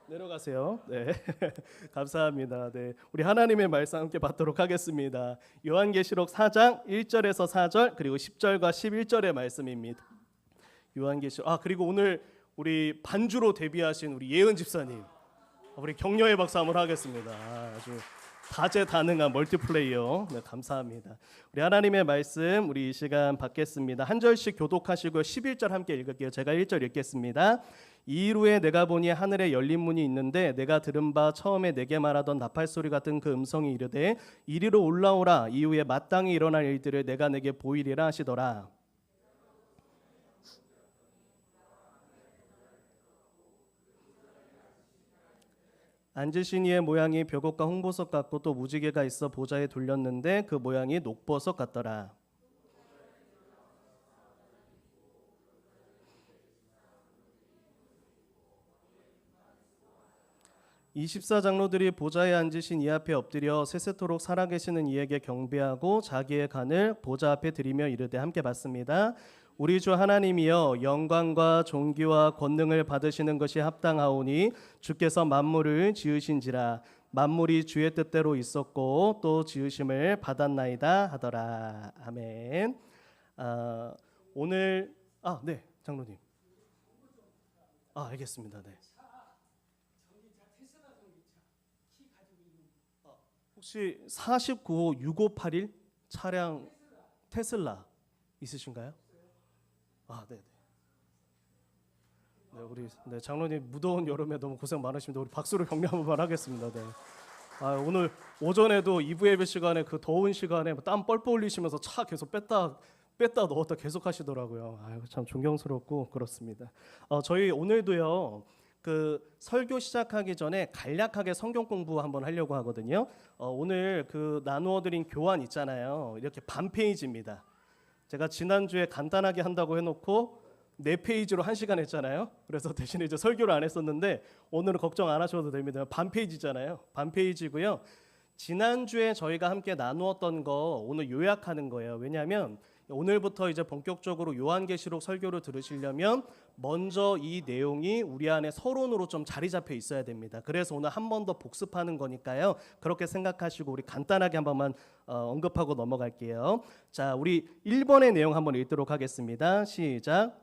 내려가세요. 네. 감사합니다. 네. 우리 하나님의 말씀 함께 받도록 하겠습니다. 요한계시록 4장 1절에서 4절 그리고 10절과 11절의 말씀입니다. 요한계시록 그리고 오늘 우리 반주로 데뷔하신 우리 예은 집사님. 우리 격려의 박수 한번 하겠습니다. 아주 다재다능한 멀티플레이어. 네, 감사합니다. 우리 하나님의 말씀 우리 이 시간 받겠습니다. 한 절씩 교독하시고요. 11절 함께 읽을게요. 제가 1절 읽겠습니다. 이일 후에 내가 보니 하늘에 열린 문이 있는데 내가 들은 바 처음에 내게 말하던 나팔 소리 같은 그 음성이 이르되 이리로 올라오라. 이후에 마땅히 일어날 일들을 내가 내게 보이리라 하시더라. 앉으신 이의 모양이 벽옥과 홍보석 같고 또 무지개가 있어 보좌에 돌렸는데 그 모양이 녹보석 같더라. 24장로들이 보좌에 앉으신 이 앞에 엎드려 세세토록 살아계시는 이에게 경배하고 자기의 간을 보좌 앞에 드리며 이르되 함께 받습니다. 우리 주 하나님이여 영광과 존귀와 권능을 받으시는 것이 합당하오니 주께서 만물을 지으신지라 만물이 주의 뜻대로 있었고 또 지으심을 받았나이다 하더라. 아멘. 오늘 네 장로님. 알겠습니다. 네. 혹시 49호 6581 차량 테슬라 있으신가요? 네. 네, 우리 장로님 무더운 여름에 너무 고생 많으십니다. 우리 박수로 격려 한번 하겠습니다. 네. 오늘 오전에도 2부 예배 시간에 그 더운 시간에 땀 뻘뻘 흘리시면서 차 계속 뺐다 넣었다 계속 하시더라고요. 참 존경스럽고 그렇습니다. 저희 오늘도요. 그 설교 시작하기 전에 간략하게 성경 공부 한번 하려고 하거든요. 오늘 그 나누어 드린 교환 있잖아요. 이렇게 반 페이지입니다. 제가 지난주에 간단하게 한다고 해놓고 4페이지로 1시간 했잖아요. 그래서 대신에 이제 설교를 안 했었는데 오늘은 걱정 안 하셔도 됩니다. 반 페이지잖아요. 반 페이지고요. 지난주에 저희가 함께 나누었던 거 오늘 요약하는 거예요. 왜냐하면 오늘부터 이제 본격적으로 요한계시록 설교를 들으시려면 먼저 이 내용이 우리 안에 서론으로 좀 자리 잡혀 있어야 됩니다. 그래서 오늘 한 번 더 복습하는 거니까요. 그렇게 생각하시고 우리 간단하게 한 번만 언급하고 넘어갈게요. 자, 우리 1번의 내용 한번 읽도록 하겠습니다. 시작.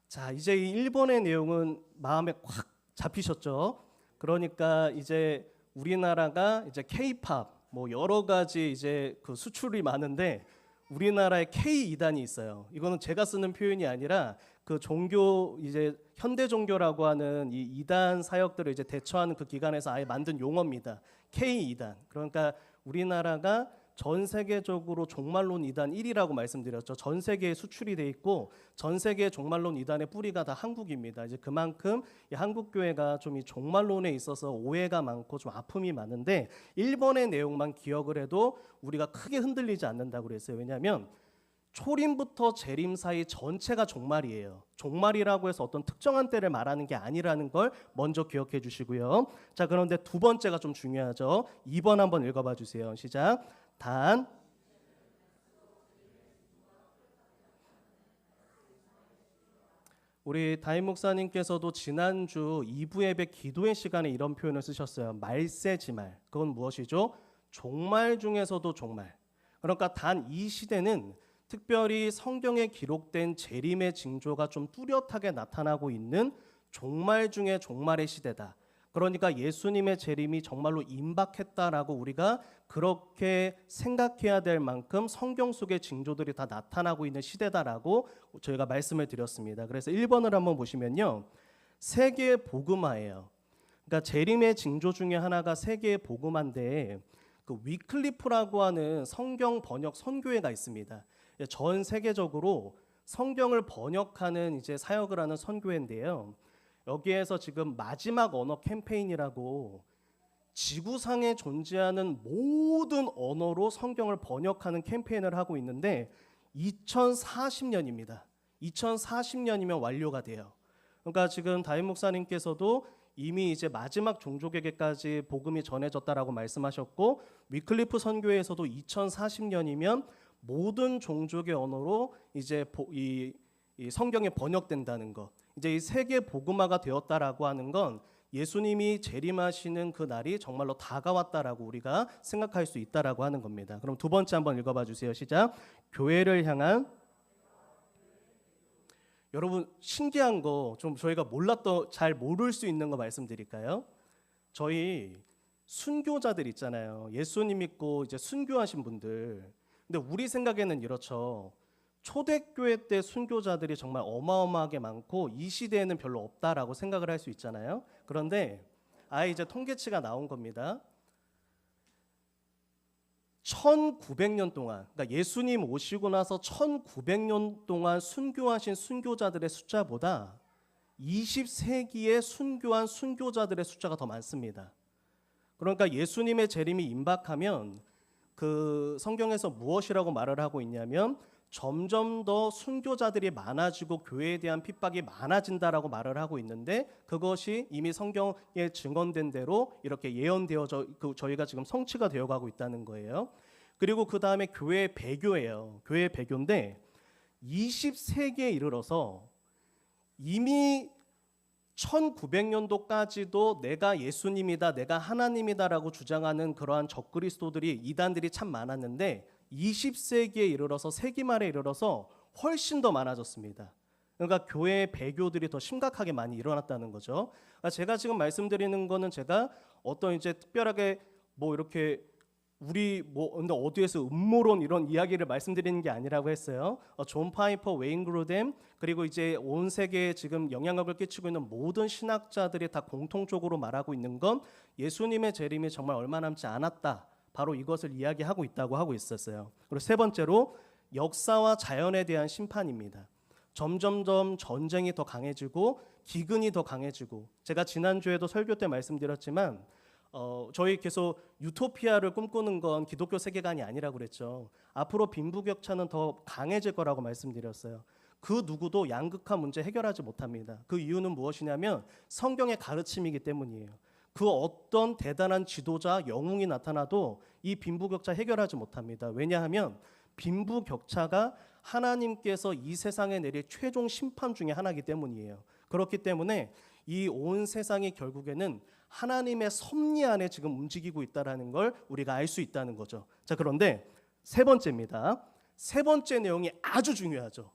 자, 이제 이 1번의 내용은 마음에 확 잡히셨죠? 그러니까 이제 우리나라가 이제 K-팝 뭐 여러 가지 이제 그 수출이 많은데 우리나라에 K2단이 있어요. 이거는 제가 쓰는 표현이 아니라 그 종교 이제 현대 종교라고 하는 이 2단 사역들을 이제 대처하는 그 기관에서 아예 만든 용어입니다. K2단. 그러니까 우리나라가 전 세계적으로 종말론 2단 1위라고 말씀드렸죠. 전 세계에 수출이 돼 있고 전 세계 종말론 2단의 뿌리가 다 한국입니다. 이제 그만큼 이 한국 교회가 좀 이 종말론에 있어서 오해가 많고 좀 아픔이 많은데 1번의 내용만 기억을 해도 우리가 크게 흔들리지 않는다고 그랬어요. 왜냐하면 초림부터 재림 사이 전체가 종말이에요. 종말이라고 해서 어떤 특정한 때를 말하는 게 아니라는 걸 먼저 기억해 주시고요. 자, 그런데 두 번째가 좀 중요하죠. 2번 한번 읽어봐 주세요. 시작. 단 우리 다임 목사님께서도 지난주 2부 예배 기도의 시간에 이런 표현을 쓰셨어요. 말세지말. 그건 무엇이죠? 종말 중에서도 종말. 그러니까 단 이 시대는 특별히 성경에 기록된 재림의 징조가 좀 뚜렷하게 나타나고 있는 종말 중에 종말의 시대다. 그러니까 예수님의 재림이 정말로 임박했다라고 우리가 그렇게 생각해야 될 만큼 성경 속의 징조들이 다 나타나고 있는 시대다라고 저희가 말씀을 드렸습니다. 그래서 1번을 한번 보시면요. 세계의 복음화예요. 그러니까 재림의 징조 중에 하나가 세계의 복음화인데 그 위클리프라고 하는 성경 번역 선교회가 있습니다. 전 세계적으로 성경을 번역하는 이제 사역을 하는 선교회인데요. 여기에서 지금 마지막 언어 캠페인이라고 지구상에 존재하는 모든 언어로 성경을 번역하는 캠페인을 하고 있는데 2040년입니다. 2040년이면 완료가 돼요. 그러니까 지금 다임 목사님께서도 이미 이제 마지막 종족에게까지 복음이 전해졌다라고 말씀하셨고 위클리프 선교회에서도 2040년이면 모든 종족의 언어로 이제 이 성경에 번역된다는 것. 이제 이 세계 복음화가 되었다라고 하는 건 예수님이 재림하시는 그 날이 정말로 다가왔다라고 우리가 생각할 수 있다라고 하는 겁니다. 그럼 두 번째 한번 읽어봐 주세요. 시작. 교회를 향한. 여러분 신기한 거 좀 저희가 몰랐던 잘 모를 수 있는 거 말씀드릴까요? 저희 순교자들 있잖아요. 예수님 믿고 이제 순교하신 분들. 근데 우리 생각에는 이렇죠. 초대교회 때 순교자들이 정말 어마어마하게 많고 이 시대에는 별로 없다라고 생각을 할 수 있잖아요. 그런데 이제 통계치가 나온 겁니다. 1900년 동안, 그러니까 예수님 오시고 나서 1900년 동안 순교하신 순교자들의 숫자보다 20세기에 순교한 순교자들의 숫자가 더 많습니다. 그러니까 예수님의 재림이 임박하면 그 성경에서 무엇이라고 말을 하고 있냐면 점점 더 순교자들이 많아지고 교회에 대한 핍박이 많아진다라고 말을 하고 있는데 그것이 이미 성경에 증언된 대로 이렇게 예언되어져 저희가 지금 성취가 되어가고 있다는 거예요. 그리고 그 다음에 교회의 배교예요. 교회의 배교인데 20세기에 이르러서 이미 1900년도까지도 내가 예수님이다, 내가 하나님이다라고 주장하는 그러한 적그리스도들이 이단들이 참 많았는데 20세기에 이르러서 세기 말에 이르러서 훨씬 더 많아졌습니다. 그러니까 교회의 배교들이 더 심각하게 많이 일어났다는 거죠. 그러니까 제가 지금 말씀드리는 거는 제가 어떤 이제 특별하게 뭐 이렇게 우리 뭐 근데 어디에서 음모론 이런 이야기를 말씀드리는 게 아니라고 했어요. 존 파이퍼, 웨인 그루뎀 그리고 이제 온 세계에 지금 영향력을 끼치고 있는 모든 신학자들이 다 공통적으로 말하고 있는 건 예수님의 재림이 정말 얼마 남지 않았다. 바로 이것을 이야기하고 있다고 하고 있었어요. 그리고 세 번째로 역사와 자연에 대한 심판입니다. 점점점 전쟁이 더 강해지고 기근이 더 강해지고 제가 지난주에도 설교 때 말씀드렸지만 저희 계속 유토피아를 꿈꾸는 건 기독교 세계관이 아니라고 그랬죠. 앞으로 빈부격차는 더 강해질 거라고 말씀드렸어요. 그 누구도 양극화 문제 해결하지 못합니다. 그 이유는 무엇이냐면 성경의 가르침이기 때문이에요. 그 어떤 대단한 지도자, 영웅이 나타나도 이 빈부격차 해결하지 못합니다. 왜냐하면 빈부격차가 하나님께서 이 세상에 내릴 최종 심판 중에 하나이기 때문이에요. 그렇기 때문에 이 온 세상이 결국에는 하나님의 섭리 안에 지금 움직이고 있다는 걸 우리가 알 수 있다는 거죠. 자, 그런데 세 번째입니다. 세 번째 내용이 아주 중요하죠.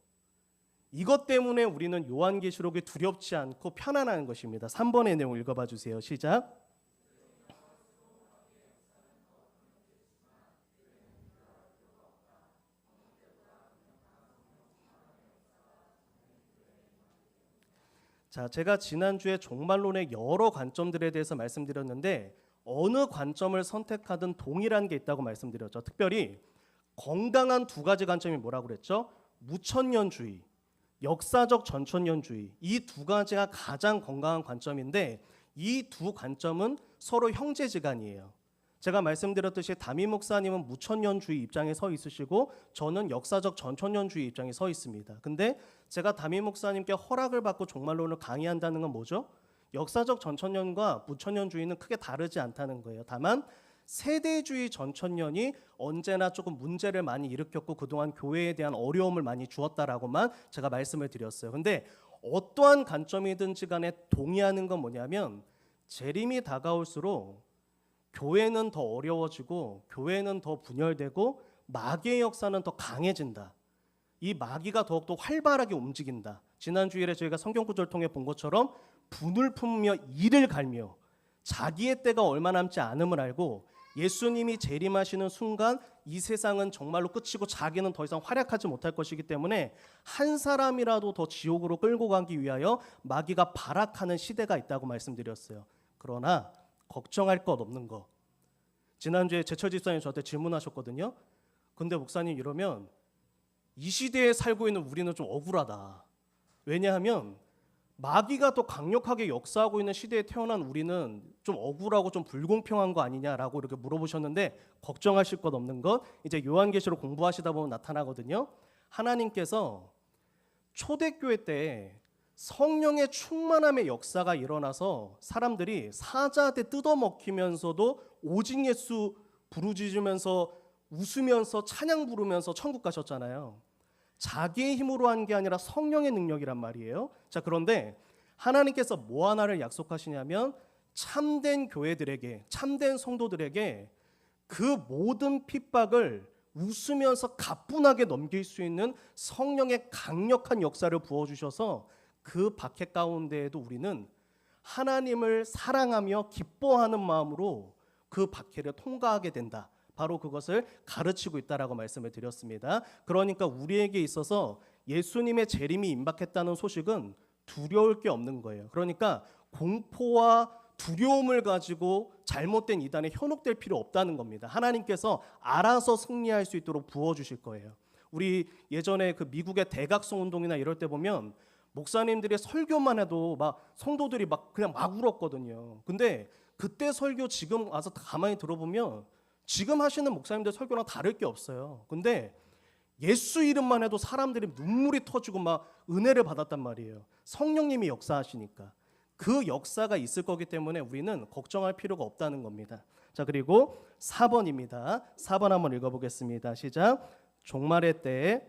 이것 때문에 우리는 요한계시록이 두렵지 않고 편안한 것입니다. 3번의 내용 읽어봐 주세요. 시작. 자, 제가 지난주에 종말론의 여러 관점들에 대해서 말씀드렸는데 어느 관점을 선택하든 동일한 게 있다고 말씀드렸죠. 특별히 건강한 두 가지 관점이 뭐라고 그랬죠? 무천년주의, 역사적 전천년주의. 이 두 가지가 가장 건강한 관점인데 이 두 관점은 서로 형제지간이에요. 제가 말씀드렸듯이 담임 목사님은 무천년주의 입장에 서 있으시고 저는 역사적 전천년주의 입장에 서 있습니다. 근데 제가 담임 목사님께 허락을 받고 종말론을 강의한다는 건 뭐죠? 역사적 전천년과 무천년주의는 크게 다르지 않다는 거예요. 다만 세대주의 전천년이 언제나 조금 문제를 많이 일으켰고 그동안 교회에 대한 어려움을 많이 주었다라고만 제가 말씀을 드렸어요. 근데 어떠한 관점이든지 간에 동의하는 건 뭐냐면 재림이 다가올수록 교회는 더 어려워지고 교회는 더 분열되고 마귀의 역사는 더 강해진다. 이 마귀가 더욱더 활발하게 움직인다. 지난 주일에 저희가 성경 구절을 통해 본 것처럼 분을 품으며 이를 갈며 자기의 때가 얼마 남지 않음을 알고 예수님이 재림하시는 순간 이 세상은 정말로 끝이고 자기는 더 이상 활약하지 못할 것이기 때문에 한 사람이라도 더 지옥으로 끌고 가기 위하여 마귀가 발악하는 시대가 있다고 말씀드렸어요. 그러나 걱정할 것 없는 거. 지난주에 제철 집사님 저한테 질문하셨거든요. 근데 목사님 이러면 이 시대에 살고 있는 우리는 좀 억울하다. 왜냐하면 마귀가 더 강력하게 역사하고 있는 시대에 태어난 우리는 좀 억울하고 좀 불공평한 거 아니냐라고 이렇게 물어보셨는데 걱정하실 것 없는 것 이제 요한계시록 공부하시다 보면 나타나거든요. 하나님께서 초대교회 때 성령의 충만함의 역사가 일어나서 사람들이 사자한테 뜯어먹히면서도 오직 예수 부르짖으면서 웃으면서 찬양 부르면서 천국 가셨잖아요. 자기의 힘으로 한 게 아니라 성령의 능력이란 말이에요. 자, 그런데 하나님께서 뭐 하나를 약속하시냐면 참된 교회들에게, 참된 성도들에게 그 모든 핍박을 웃으면서 가뿐하게 넘길 수 있는 성령의 강력한 역사를 부어주셔서 그 박해 가운데에도 우리는 하나님을 사랑하며 기뻐하는 마음으로 그 박해를 통과하게 된다. 바로 그것을 가르치고 있다라고 말씀을 드렸습니다. 그러니까 우리에게 있어서 예수님의 재림이 임박했다는 소식은 두려울 게 없는 거예요. 그러니까 공포와 두려움을 가지고 잘못된 이단에 현혹될 필요 없다는 겁니다. 하나님께서 알아서 승리할 수 있도록 부어주실 거예요. 우리 예전에 그 미국의 대각성 운동이나 이럴 때 보면 목사님들의 설교만 해도 막 성도들이 막 그냥 막 울었거든요. 근데 그때 설교 지금 와서 가만히 들어보면 지금 하시는 목사님들 설교랑 다를 게 없어요. 근데 예수 이름만 해도 사람들이 눈물이 터지고 막 은혜를 받았단 말이에요. 성령님이 역사하시니까. 그 역사가 있을 거기 때문에 우리는 걱정할 필요가 없다는 겁니다. 자, 그리고 4번입니다. 4번 한번 읽어보겠습니다. 시작. 종말의 때에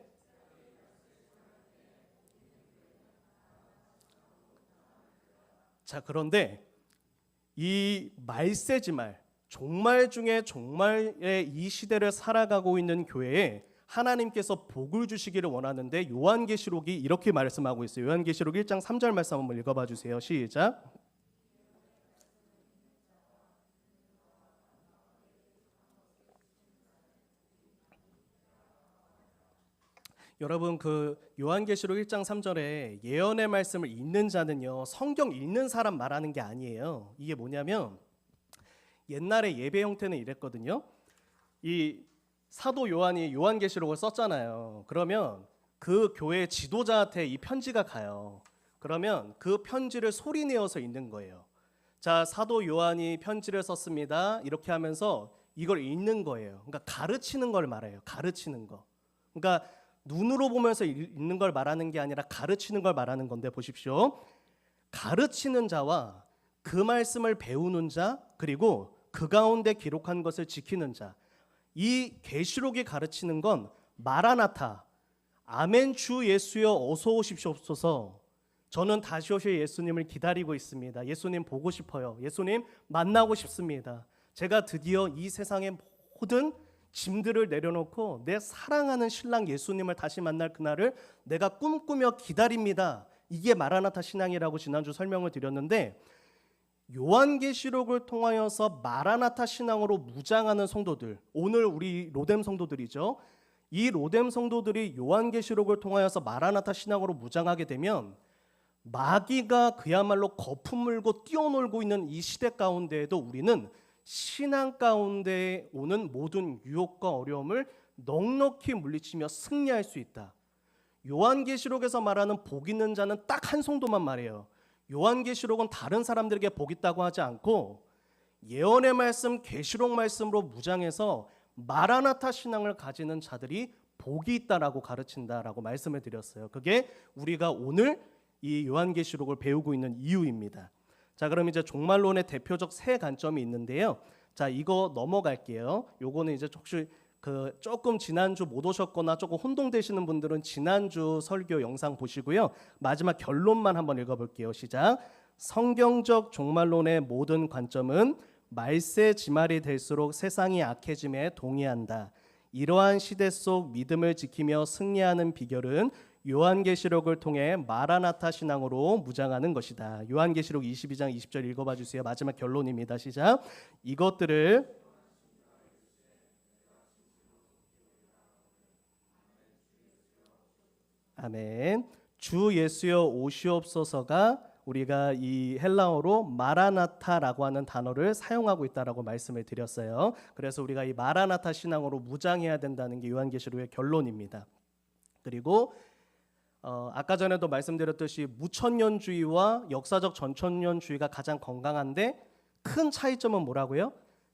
자, 그런데 이 말세지말, 종말 중에 종말의 이 시대를 살아가고 있는 교회에 하나님께서 복을 주시기를 원하는데 요한계시록이 이렇게 말씀하고 있어요. 요한계시록 1장 3절 말씀 한번 읽어봐 주세요. 시작. 여러분, 그 요한계시록 1장 3절에 예언의 말씀을 읽는 자는요, 성경 읽는 사람 말하는 게 아니에요. 이게 뭐냐면 옛날에 예배 형태는 이랬거든요. 이 사도 요한이 요한계시록을 썼잖아요. 그러면 그 교회 지도자한테 이 편지가 가요. 그러면 그 편지를 소리내어서 읽는 거예요. 자, 사도 요한이 편지를 썼습니다. 이렇게 하면서 이걸 읽는 거예요. 그러니까 가르치는 걸 말해요. 가르치는 거. 그러니까 눈으로 보면서 읽는 걸 말하는 게 아니라 가르치는 걸 말하는 건데 보십시오. 가르치는 자와 그 말씀을 배우는 자, 그리고 그 가운데 기록한 것을 지키는 자, 이 계시록이 가르치는 건 마라나타, 아멘 주 예수여 어서 오십시옵소서. 저는 다시 오실 예수님을 기다리고 있습니다. 예수님 보고 싶어요. 예수님 만나고 싶습니다. 제가 드디어 이 세상의 모든 짐들을 내려놓고 내 사랑하는 신랑 예수님을 다시 만날 그날을 내가 꿈꾸며 기다립니다. 이게 마라나타 신앙이라고 지난주 설명을 드렸는데, 요한계시록을 통하여서 마라나타 신앙으로 무장하는 성도들, 오늘 우리 로뎀 성도들이죠. 이 로뎀 성도들이 요한계시록을 통하여서 마라나타 신앙으로 무장하게 되면 마귀가 그야말로 거품 물고 뛰어놀고 있는 이 시대 가운데에도 우리는 신앙 가운데 오는 모든 유혹과 어려움을 넉넉히 물리치며 승리할 수 있다. 요한계시록에서 말하는 복 있는 자는 딱 한 성도만 말해요. 요한계시록은 다른 사람들에게 복 있다고 하지 않고 예언의 말씀, 계시록 말씀으로 무장해서 마라나타 신앙을 가지는 자들이 복이 있다라고 가르친다라고 말씀을 드렸어요. 그게 우리가 오늘 이 요한계시록을 배우고 있는 이유입니다. 자, 그럼 이제 종말론의 대표적 세 관점이 있는데요. 자, 이거 넘어갈게요. 요거는 이제 혹시 조금 지난주 못 오셨거나 조금 혼동되시는 분들은 지난주 설교 영상 보시고요. 마지막 결론만 한번 읽어볼게요. 시작. 성경적 종말론의 모든 관점은 말세 지말이 될수록 세상이 악해짐에 동의한다. 이러한 시대 속 믿음을 지키며 승리하는 비결은 요한계시록을 통해 마라나타 신앙으로 무장하는 것이다. 요한계시록 22장 20절 읽어봐 주세요. 마지막 결론입니다. 시작. 이것들을 아멘. 주 예수여 오시옵소서가 우리가 이 헬라어로 마라나타라고 하는 단어를 사용하고 있다라고 말씀을 드렸어요. 그래서 우리가 이 마라나타 신앙으로 무장해야 된다는 게 요한계시록의 결론입니다. 그리고 아까 전에도 말씀드렸듯이 무천년주의와 역사적 전천년주의가 가장 건강한데 큰 차이점은 뭐라고요?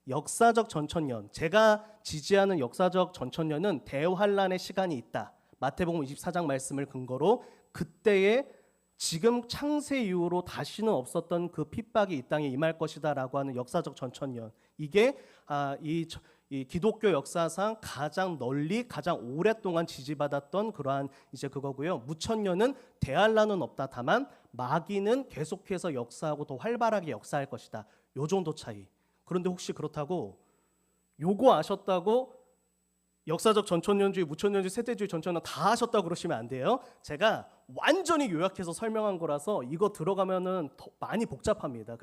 역사적 전천년, 제가 지지하는 역사적 전천년은 대환란의 시간이 있다. 마태복음 24장 말씀을 근거로 그때에 지금 창세 이후로 다시는 없었던 그 핍박이 이 땅에 임할 것이다라고 하는 역사적 전천년, 이게 이 이 기독교 역사상 가장 널리 가장 오랫동안 지지받았던 그러한 이제 그거고요. 무천년은 대할 나는 없다. 다만 마귀는 계속해서 역사하고 더 활발하게 역사할 것이다. 요 정도 차이. 그런데 혹시 그렇다고 요거 아셨다고 역사적 전천년주의, 무천년주의, 세대주의 전천년 다 하셨다고 그러시면 안 돼요. 제가 완전히 요약해서 설명한 거라서 이거 들어가면은 더 많이 복잡합니다.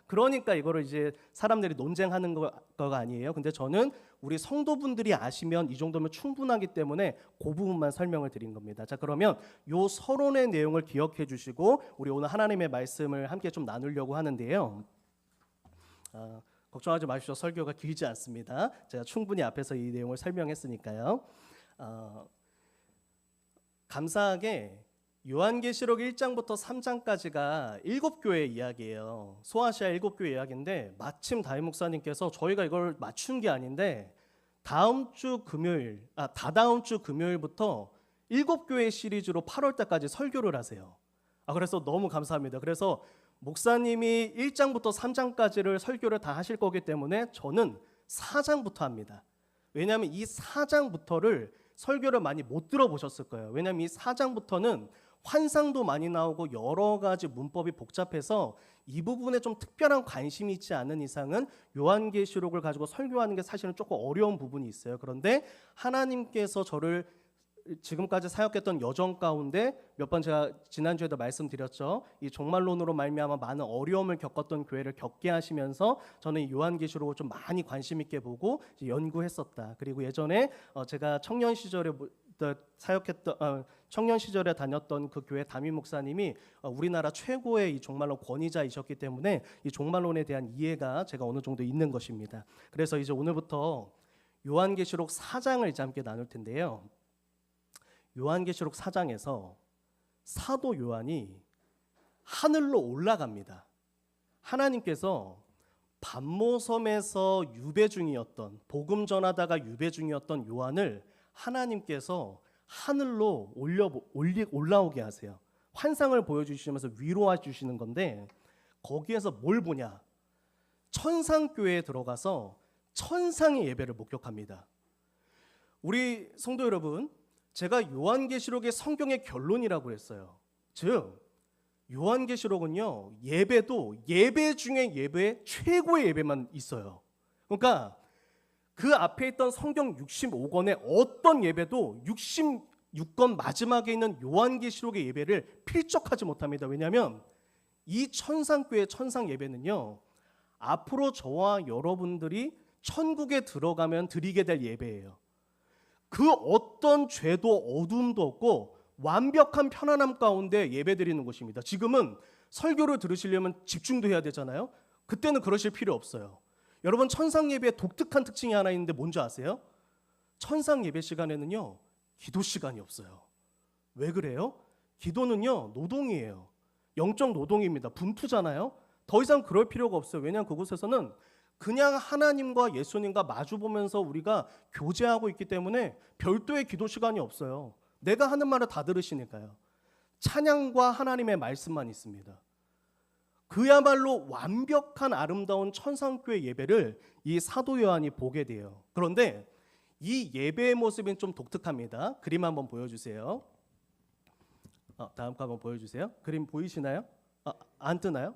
그러니까 이거를 이제 사람들이 논쟁하는 거가 아니에요. 근데 저는 우리 성도분들이 아시면 이 정도면 충분하기 때문에 그 부분만 설명을 드린 겁니다. 자, 그러면 요 서론의 내용을 기억해 주시고 우리 오늘 하나님의 말씀을 함께 좀 나누려고 하는데요. 걱정하지 마십시오. 설교가 길지 않습니다. 제가 충분히 앞에서 이 내용을 설명했으니까요. 감사하게 요한계시록 1장부터 3장까지가 7교회 이야기예요. 소아시아 7교회 이야기인데 마침 다임 목사님께서 저희가 이걸 맞춘 게 아닌데 다다음 주 금요일부터 7교회 시리즈로 8월 달까지 설교를 하세요. 그래서 너무 감사합니다. 그래서 목사님이 1장부터 3장까지를 설교를 다 하실 거기 때문에 저는 4장부터 합니다. 왜냐하면 이 4장부터를 설교를 많이 못 들어보셨을 거예요. 왜냐하면 이 4장부터는 환상도 많이 나오고 여러 가지 문법이 복잡해서 이 부분에 좀 특별한 관심이 있지 않은 이상은 요한계시록을 가지고 설교하는 게 사실은 조금 어려운 부분이 있어요. 그런데 하나님께서 저를 지금까지 사역했던 여정 가운데 몇 번 제가 지난주에도 말씀드렸죠. 이 종말론으로 말미암아 많은 어려움을 겪었던 교회를 겪게 하시면서 저는 이 요한계시록을 좀 많이 관심 있게 보고 연구했었다. 그리고 예전에 제가 청년 시절에 청년 시절에 다녔던 그 교회 담임 목사님이 우리나라 최고의 이 종말론 권위자이셨기 때문에 이 종말론에 대한 이해가 제가 어느 정도 있는 것입니다. 그래서 이제 오늘부터 요한계시록 4장을 이제 함께 나눌 텐데요. 요한계시록 4장에서 사도 요한이 하늘로 올라갑니다. 하나님께서 반모섬에서 유배 중이었던 복음 전하다가 유배 중이었던 요한을 하나님께서 하늘로 올라오게 하세요. 환상을 보여주시면서 위로해 주시는 건데 거기에서 뭘 보냐? 천상교회에 들어가서 천상의 예배를 목격합니다. 우리 성도 여러분, 제가 요한계시록의 성경의 결론이라고 했어요. 즉 요한계시록은요 예배도 예배 중에 예배 최고의 예배만 있어요. 그러니까 그 앞에 있던 성경 65권의 어떤 예배도 66권 마지막에 있는 요한계시록의 예배를 필적하지 못합니다. 왜냐하면 이 천상교회 천상 예배는요 앞으로 저와 여러분들이 천국에 들어가면 드리게 될 예배예요. 그 어떤 죄도 어둠도 없고 완벽한 편안함 가운데 예배드리는 곳입니다. 지금은 설교를 들으시려면 집중도 해야 되잖아요. 그때는 그러실 필요 없어요. 여러분 천상 예배의 독특한 특징이 하나 있는데 뭔지 아세요? 천상 예배 시간에는요 기도 시간이 없어요. 왜 그래요? 기도는요 노동이에요. 영적 노동입니다. 분투잖아요. 더 이상 그럴 필요가 없어요. 왜냐하면 그곳에서는 그냥 하나님과 예수님과 마주보면서 우리가 교제하고 있기 때문에 별도의 기도 시간이 없어요. 내가 하는 말을 다 들으시니까요. 찬양과 하나님의 말씀만 있습니다. 그야말로 완벽한 아름다운 천상교회 예배를 이 사도 요한이 보게 돼요. 그런데 이 예배의 모습은 좀 독특합니다. 그림 한번 보여주세요. 다음 거 한번 보여주세요. 그림 보이시나요? 안 뜨나요?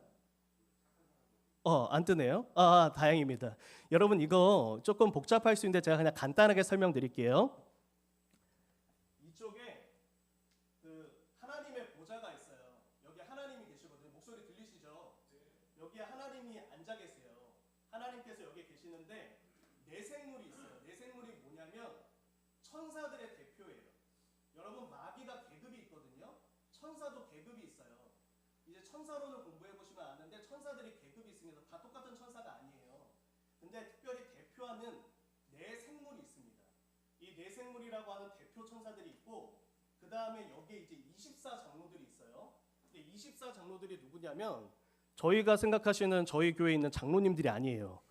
안 뜨네요. 다행입니다. 여러분 이거 조금 복잡할 수 있는데 제가 그냥 간단하게 설명드릴게요. 이쪽에 그 하나님의 보좌가 있어요. 여기 하나님이 계시거든요. 목소리 들리시죠? 여기에 하나님이 앉아 계세요. 하나님께서 여기 계시는데 내생물이 있어요. 내생물이 뭐냐면 천사들의 대표예요. 여러분 마귀가 계급이 있거든요. 천사도 계급이 있어요. 이제 천사론을 공부해 보시면 아는데 천사들이 계급이 있습니다. 다 똑같은 천사가 아니에요. 근데 특별히 대표하는 네 생물이 있습니다. 이 네 생물이라고 하는 대표 천사들이 있고 그 다음에 여기에 이제 24장로들이 있어요. 근데 24장로들이 누구냐면 저희가 생각하시는 저희 교회에 있는 장로님들이 아니에요.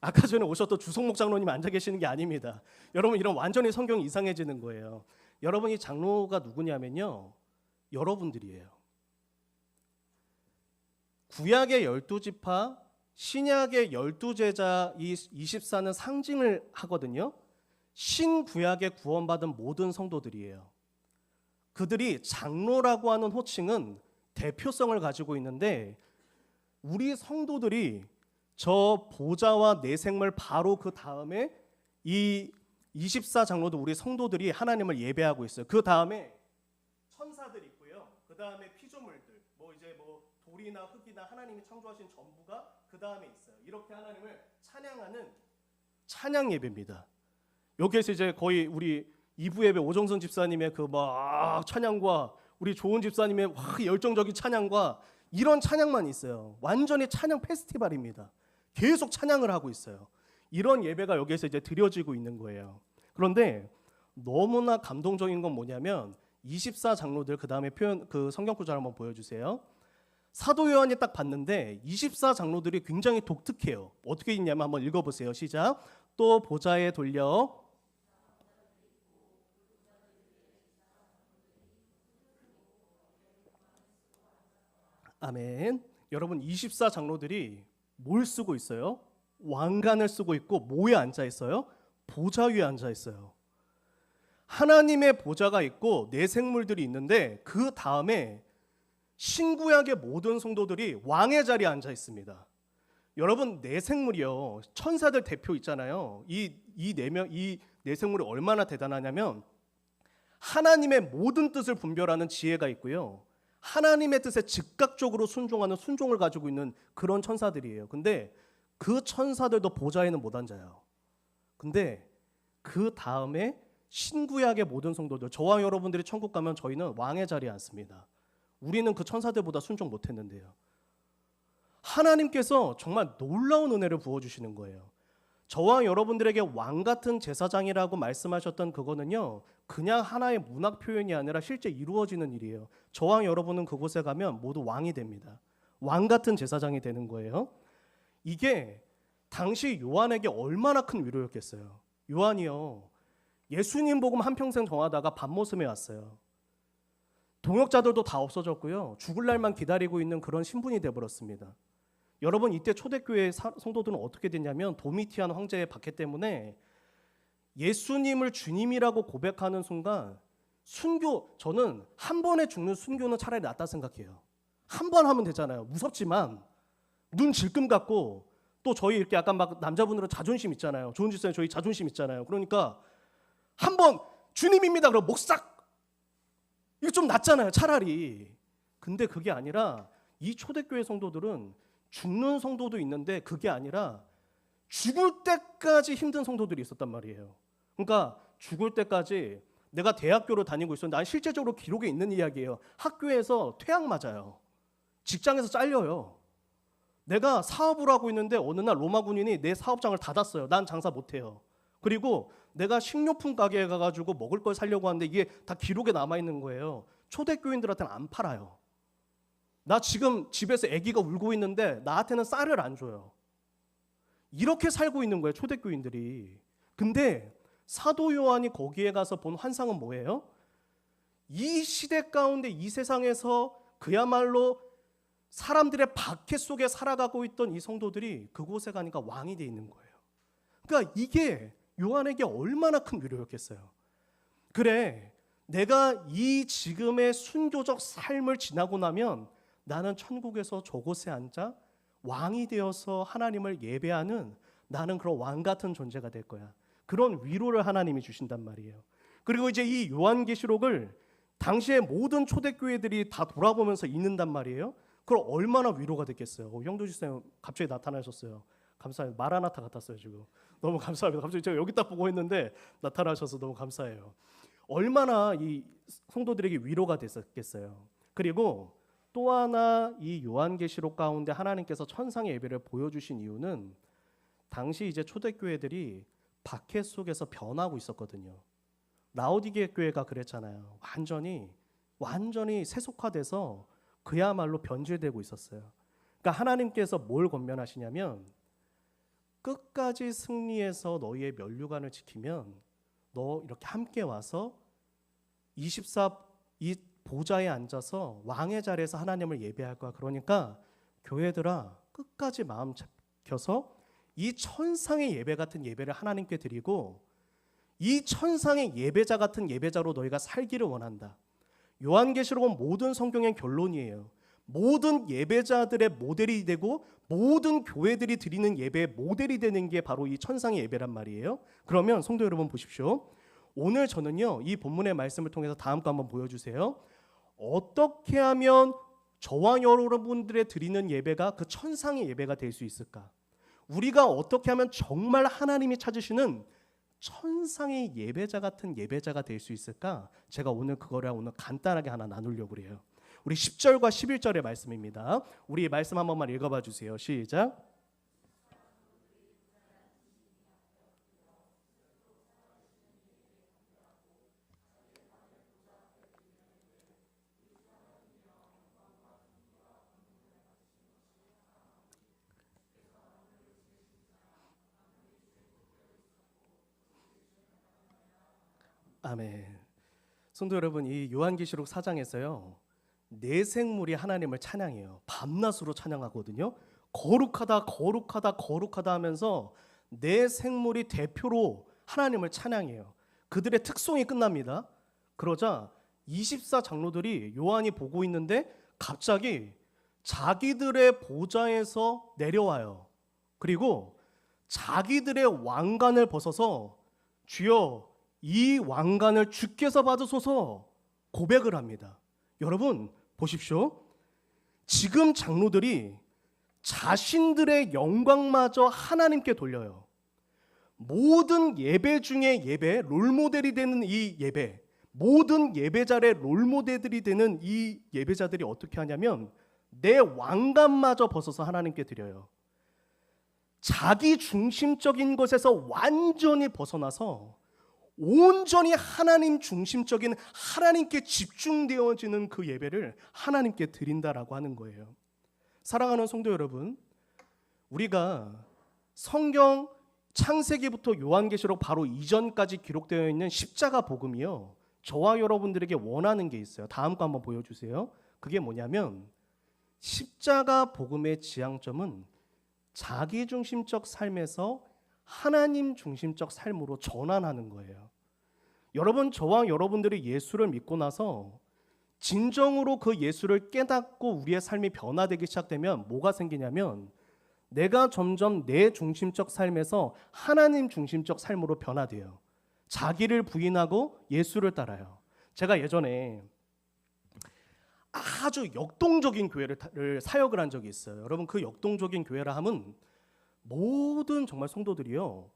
아까 전에 오셨던 주성목 장로님 앉아 계시는 게 아닙니다. 여러분 이런 완전히 성경이 이상해지는 거예요. 여러분 이 장로가 누구냐면요. 여러분들이에요. 구약의 12지파 신약의 12제자 이 24는 상징을 하거든요. 신구약에 구원받은 모든 성도들이에요. 그들이 장로라고 하는 호칭은 대표성을 가지고 있는데 우리 성도들이 저 보좌와 내 생물 바로 그 다음에 이 24장로도 우리 성도들이 하나님을 예배하고 있어요. 그 다음에 천사들 있고요. 그 다음에 피조물들, 돌이나 흙이나 하나님이 창조하신 전부가 그 다음에 있어요. 이렇게 하나님을 찬양하는 찬양 예배입니다. 여기에서 이제 거의 우리 2부 예배 오정선 집사님의 그 막 찬양과 우리 조은 집사님의 열정적인 찬양과 이런 찬양만 있어요. 완전히 찬양 페스티벌입니다. 계속 찬양을 하고 있어요. 이런 예배가 여기에서 이제 드려지고 있는 거예요. 그런데 너무나 감동적인 건 뭐냐면 24장로들 그 다음에 표현 그 성경 구절 한번 보여주세요. 사도 요한이 딱 봤는데 24장로들이 굉장히 독특해요. 어떻게 있냐면 한번 읽어보세요. 시작. 또 보좌에 돌려 아멘. 여러분 24장로들이 뭘 쓰고 있어요? 왕관을 쓰고 있고 뭐에 앉아 있어요? 보좌 위에 앉아 있어요. 하나님의 보좌가 있고 내 생물들이 있는데 그 다음에 신구약의 모든 성도들이 왕의 자리에 앉아 있습니다. 여러분 내 생물이요. 천사들 대표 있잖아요. 이 네 생물이 얼마나 대단하냐면 하나님의 모든 뜻을 분별하는 지혜가 있고요. 하나님의 뜻에 즉각적으로 순종하는 순종을 가지고 있는 그런 천사들이에요. 근데 그 천사들도 보좌에는 못 앉아요. 근데 그 다음에 신구약의 모든 성도들, 저와 여러분들이 천국 가면 저희는 왕의 자리에 앉습니다. 우리는 그 천사들보다 순종 못했는데요. 하나님께서 정말 놀라운 은혜를 부어주시는 거예요. 저와 여러분들에게 왕 같은 제사장이라고 말씀하셨던 그거는요, 그냥 하나의 문학 표현이 아니라 실제 이루어지는 일이에요. 저와 여러분은 그곳에 가면 모두 왕이 됩니다. 왕 같은 제사장이 되는 거예요. 이게 당시 요한에게 얼마나 큰 위로였겠어요. 요한이요, 예수님 복음 한평생 전하다가 밤모섬에 왔어요. 동역자들도 다 없어졌고요. 죽을 날만 기다리고 있는 그런 신분이 되어버렸습니다. 여러분 이때 초대교회 성도들은 어떻게 됐냐면 도미티안 황제의 박해 때문에 예수님을 주님이라고 고백하는 순간 저는 한 번에 죽는 순교는 차라리 낫다 생각해요. 한 번 하면 되잖아요. 무섭지만 눈 질끔 같고 또 저희 이렇게 약간 막 남자분들은 자존심 있잖아요. 좋은 집사님 저희 자존심 있잖아요. 그러니까 한 번 주님입니다. 그럼 목삭 이거 좀 낫잖아요. 차라리. 근데 그게 아니라 이 초대교회 성도들은 죽는 성도도 있는데 그게 아니라 죽을 때까지 힘든 성도들이 있었단 말이에요. 그러니까 죽을 때까지 내가 대학교를 다니고 있었는데 난 실제적으로 기록에 있는 이야기예요. 학교에서 퇴학 맞아요. 직장에서 잘려요. 내가 사업을 하고 있는데 어느 날 로마 군인이 내 사업장을 닫았어요. 난 장사 못해요. 그리고 내가 식료품 가게에 가가지고 먹을 걸 사려고 하는데 이게 다 기록에 남아있는 거예요. 초대교인들한테는 안 팔아요. 나 지금 집에서 아기가 울고 있는데 나한테는 쌀을 안 줘요. 이렇게 살고 있는 거예요, 초대교인들이. 근데 사도 요한이 거기에 가서 본 환상은 뭐예요? 이 시대 가운데 이 세상에서 그야말로 사람들의 박해 속에 살아가고 있던 이 성도들이 그곳에 가니까 왕이 돼 있는 거예요. 그러니까 이게 요한에게 얼마나 큰 위로였겠어요. 그래, 내가 이 지금의 순교적 삶을 지나고 나면 나는 천국에서 저곳에 앉아 왕이 되어서 하나님을 예배하는 나는 그런 왕 같은 존재가 될 거야. 그런 위로를 하나님이 주신단 말이에요. 그리고 이제 이 요한계시록을 당시의 모든 초대교회들이 다 돌아보면서 읽는단 말이에요. 그럼 얼마나 위로가 됐겠어요. 형도 집사님 갑자기 나타나셨어요. 감사해요. 마라나타 같았어요 지금. 너무 감사합니다. 갑자기 제가 여기 딱 보고 있는데 나타나셔서 너무 감사해요. 얼마나 이 성도들에게 위로가 됐었겠어요. 그리고 또 하나 이 요한계시록 가운데 하나님께서 천상의 예배를 보여주신 이유는 당시 이제 초대교회들이 박해 속에서 변하고 있었거든요. 라오디게 교회가 그랬잖아요. 완전히 세속화돼서 그야말로 변질되고 있었어요. 그러니까 하나님께서 뭘 권면하시냐면 끝까지 승리해서 너희의 면류관을 지키면 너 이렇게 함께 와서 이 보좌에 앉아서 왕의 자리에서 하나님을 예배할 거야. 그러니까 교회들아 끝까지 마음 켜서 이 천상의 예배 같은 예배를 하나님께 드리고 이 천상의 예배자 같은 예배자로 너희가 살기를 원한다. 요한계시록은 모든 성경의 결론이에요. 모든 예배자들의 모델이 되고 모든 교회들이 드리는 예배의 모델이 되는 게 바로 이 천상의 예배란 말이에요. 그러면 성도 여러분 보십시오. 오늘 저는요, 이 본문의 말씀을 통해서 다음 거 한번 보여주세요. 어떻게 하면 저와 여러분들의 드리는 예배가 그 천상의 예배가 될 수 있을까? 우리가 어떻게 하면 정말 하나님이 찾으시는 천상의 예배자 같은 예배자가 될 수 있을까? 제가 오늘 그거를 오늘 간단하게 하나 나누려고 그래요. 우리 10절과 11절의 말씀입니다. 우리 말씀 한 번만 읽어봐 주세요. 시작. 아멘. 성도 여러분, 이 요한계시록 4장에서요. 네 생물이 하나님을 찬양해요. 밤낮으로 찬양하거든요. 거룩하다 거룩하다 거룩하다 하면서 네 생물이 대표로 하나님을 찬양해요. 그들의 특송이 끝납니다. 그러자 24장로들이 요한이 보고 있는데 갑자기 자기들의 보좌에서 내려와요. 그리고 자기들의 왕관을 벗어서 주여 이 왕관을 주께서 받으소서 고백을 합니다. 여러분 보십시오. 지금 장로들이 자신들의 영광마저 하나님께 돌려요. 모든 예배 중에 예배, 롤모델이 되는 이 예배, 모든 예배자의 롤모델들이 되는 이 예배자들이 어떻게 하냐면 내 왕관마저 벗어서 하나님께 드려요. 자기 중심적인 것에서 완전히 벗어나서 온전히 하나님 중심적인 하나님께 집중되어지는 그 예배를 하나님께 드린다라고 하는 거예요. 사랑하는 성도 여러분, 우리가 성경 창세기부터 요한계시록 바로 이전까지 기록되어 있는 십자가 복음이요, 저와 여러분들에게 원하는 게 있어요. 다음 거 한번 보여주세요. 그게 뭐냐면 십자가 복음의 지향점은 자기중심적 삶에서 하나님 중심적 삶으로 전환하는 거예요. 여러분, 저와 여러분들이 예수를 믿고 나서 진정으로 그 예수를 깨닫고 우리의 삶이 변화되기 시작되면 뭐가 생기냐면 내가 점점 내 중심적 삶에서 하나님 중심적 삶으로 변화돼요. 자기를 부인하고 예수를 따라요. 제가 예전에 아주 역동적인 교회를 사역을 한 적이 있어요. 여러분, 그 역동적인 교회라 함은 모든 정말 성도들이요,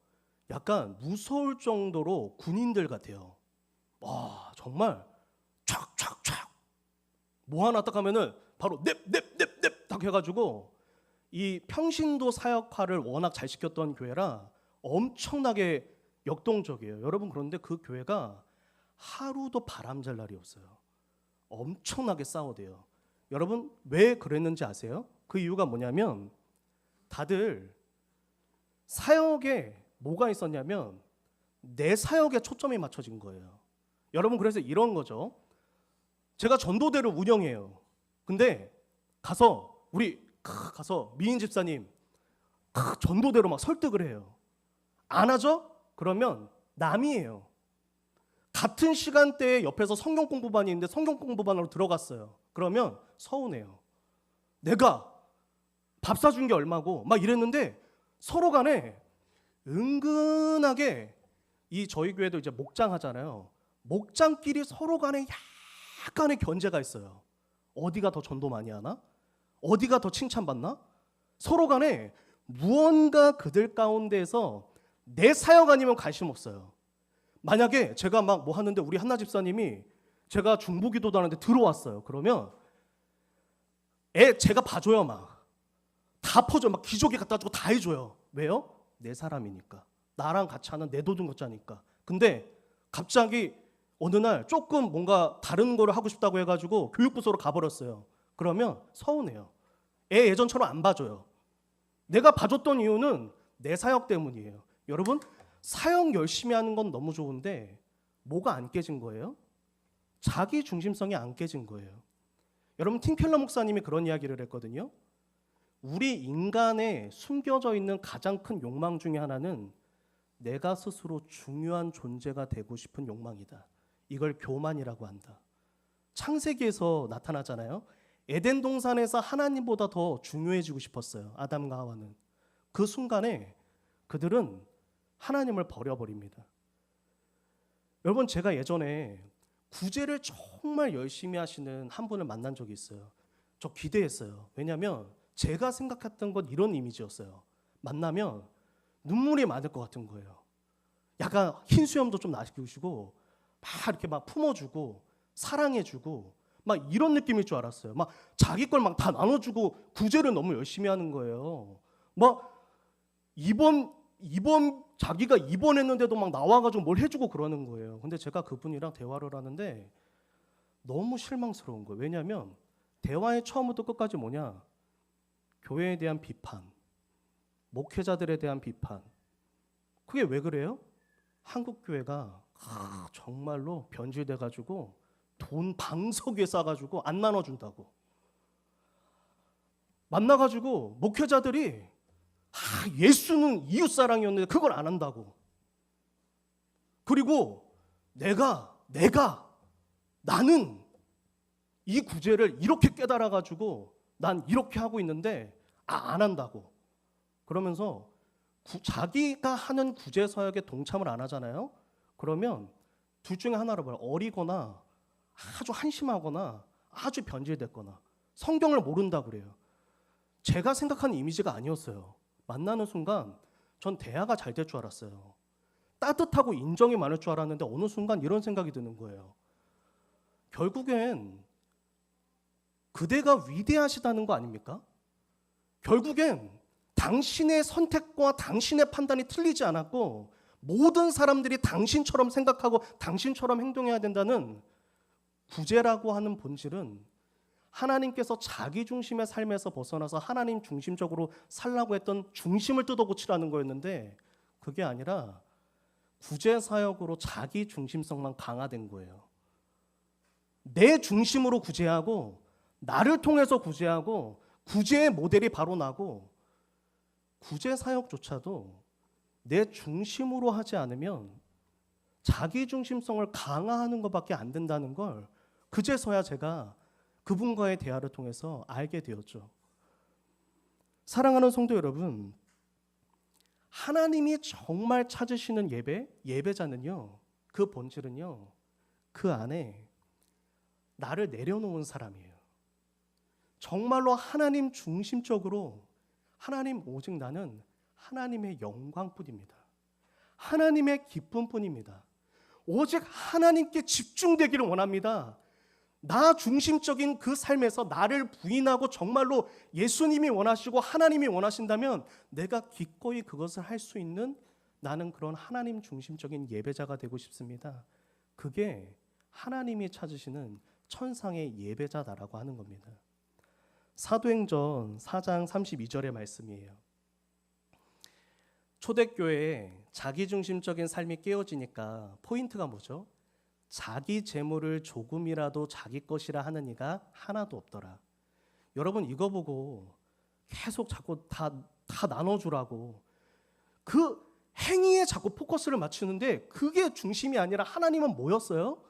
약간 무서울 정도로 군인들 같아요. 와, 정말 촥촥촥 뭐 하나 딱 하면은 바로 넵넵넵넵 딱 해가지고, 이 평신도 사역화를 워낙 잘 시켰던 교회라 엄청나게 역동적이에요. 여러분, 그런데 그 교회가 하루도 바람 잘 날이 없어요. 엄청나게 싸워대요. 여러분, 왜 그랬는지 아세요? 그 이유가 뭐냐면 다들 사역에 뭐가 있었냐면 내 사역에 초점이 맞춰진 거예요. 여러분, 그래서 이런 거죠. 제가 전도대를 운영해요. 근데 가서 미인 집사님 전도대로 막 설득을 해요. 안 하죠? 그러면 남이에요. 같은 시간대에 옆에서 성경 공부반이 있는데 성경 공부반으로 들어갔어요. 그러면 서운해요. 내가 밥 사준 게 얼마고 막 이랬는데 서로 간에 은근하게, 이 저희 교회도 이제 목장 하잖아요. 목장끼리 서로 간에 약간의 견제가 있어요. 어디가 더 전도 많이 하나? 어디가 더 칭찬받나? 서로 간에 무언가 그들 가운데에서 내 사역 아니면 관심 없어요. 만약에 제가 막 뭐 하는데 우리 한나 집사님이 제가 중보기도도 하는데 들어왔어요. 그러면 제가 봐줘요. 막 다 퍼줘. 막 기저귀 갖다 주고 다 해줘요. 왜요? 내 사람이니까. 나랑 같이 하는 내 도둑자니까. 근데 갑자기 어느 날 조금 뭔가 다른 거를 하고 싶다고 해가지고 교육부서로 가버렸어요. 그러면 서운해요. 예전처럼 안 봐줘요. 내가 봐줬던 이유는 내 사역 때문이에요. 여러분, 사역 열심히 하는 건 너무 좋은데 뭐가 안 깨진 거예요? 자기 중심성이 안 깨진 거예요. 여러분, 팀켈러 목사님이 그런 이야기를 했거든요. 우리 인간에 숨겨져 있는 가장 큰 욕망 중에 하나는 내가 스스로 중요한 존재가 되고 싶은 욕망이다. 이걸 교만이라고 한다. 창세기에서 나타나잖아요. 에덴 동산에서 하나님보다 더 중요해지고 싶었어요. 아담과 하와는. 그 순간에 그들은 하나님을 버려버립니다. 여러분, 제가 예전에 구제를 정말 열심히 하시는 한 분을 만난 적이 있어요. 저 기대했어요. 왜냐하면 제가 생각했던 건 이런 이미지였어요. 만나면 눈물이 많을 것 같은 거예요. 약간 흰 수염도 좀 나시고 막 이렇게 막 품어주고 사랑해주고 막 이런 느낌일 줄 알았어요. 막 자기 걸 막 다 나눠주고 구제를 너무 열심히 하는 거예요. 막 자기가 입원했는데도 막 나와가지고 뭘 해주고 그러는 거예요. 근데 제가 그분이랑 대화를 하는데 너무 실망스러운 거예요. 왜냐하면 대화의 처음부터 끝까지 뭐냐? 교회에 대한 비판, 목회자들에 대한 비판. 그게 왜 그래요? 한국 교회가 정말로 변질돼가지고 돈 방석 위에 싸가지고 안 나눠준다고. 만나가지고 목회자들이 예수는 이웃사랑이었는데 그걸 안 한다고. 그리고 나는 이 구제를 이렇게 깨달아가지고 난 이렇게 하고 있는데 안 한다고. 그러면서 자기가 하는 구제 사역에 동참을 안 하잖아요. 그러면 둘 중에 하나로 봐요. 어리거나 아주 한심하거나 아주 변질됐거나 성경을 모른다 그래요. 제가 생각하는 이미지가 아니었어요. 만나는 순간 전 대화가 잘 될 줄 알았어요. 따뜻하고 인정이 많을 줄 알았는데 어느 순간 이런 생각이 드는 거예요. 결국엔 그대가 위대하시다는 거 아닙니까? 결국엔 당신의 선택과 당신의 판단이 틀리지 않았고 모든 사람들이 당신처럼 생각하고 당신처럼 행동해야 된다는 구제라고 하는 본질은 하나님께서 자기 중심의 삶에서 벗어나서 하나님 중심적으로 살라고 했던 중심을 뜯어고치라는 거였는데 그게 아니라 구제 사역으로 자기 중심성만 강화된 거예요. 내 중심으로 구제하고 나를 통해서 구제하고 구제의 모델이 바로 나고 구제 사역조차도 내 중심으로 하지 않으면 자기 중심성을 강화하는 것밖에 안 된다는 걸 그제서야 제가 그분과의 대화를 통해서 알게 되었죠. 사랑하는 성도 여러분, 하나님이 정말 찾으시는 예배자는요, 그 본질은요, 그 안에 나를 내려놓은 사람이에요. 정말로 하나님 중심적으로 하나님 오직 나는 하나님의 영광뿐입니다. 하나님의 기쁨뿐입니다. 오직 하나님께 집중되기를 원합니다. 나 중심적인 그 삶에서 나를 부인하고 정말로 예수님이 원하시고 하나님이 원하신다면 내가 기꺼이 그것을 할 수 있는 나는 그런 하나님 중심적인 예배자가 되고 싶습니다. 그게 하나님이 찾으시는 천상의 예배자다라고 하는 겁니다. 사도행전 4장 32절의 말씀이에요. 초대교회에 자기중심적인 삶이 깨어지니까 포인트가 뭐죠? 자기 재물을 조금이라도 자기 것이라 하는 이가 하나도 없더라. 여러분 이거 보고 계속 자꾸 다 나눠주라고 그 행위에 자꾸 포커스를 맞추는데 그게 중심이 아니라 하나님은 뭐였어요?